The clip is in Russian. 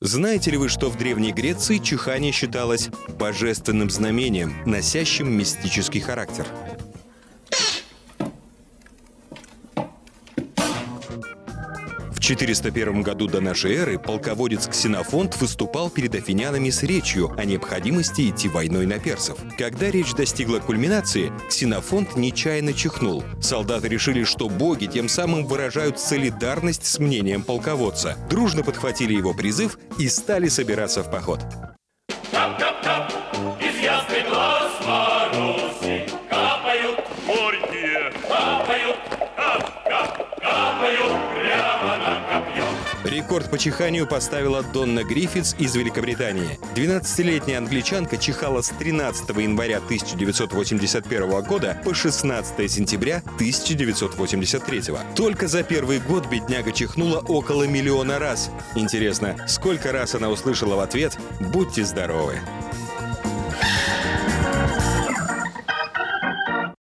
Знаете ли вы, что в Древней Греции чихание считалось божественным знамением, носящим мистический характер? В 401 году до нашей эры полководец Ксенофонт выступал перед афинянами с речью о необходимости идти войной на персов. Когда речь достигла кульминации, Ксенофонт нечаянно чихнул. Солдаты решили, что боги тем самым выражают солидарность с мнением полководца. Дружно подхватили его призыв и стали собираться в поход. Кап-кап-кап, из ясных глаз Маруси капают горькие, капают, кап-кап, капают прямо на копье. Рекорд по чиханию поставила Донна Гриффитс из Великобритании. 12-летняя англичанка чихала с 13 января 1981 года по 16 сентября 1983. Только за первый год бедняга чихнула около 1 000 000 раз. Интересно, сколько раз она услышала в ответ «Будьте здоровы».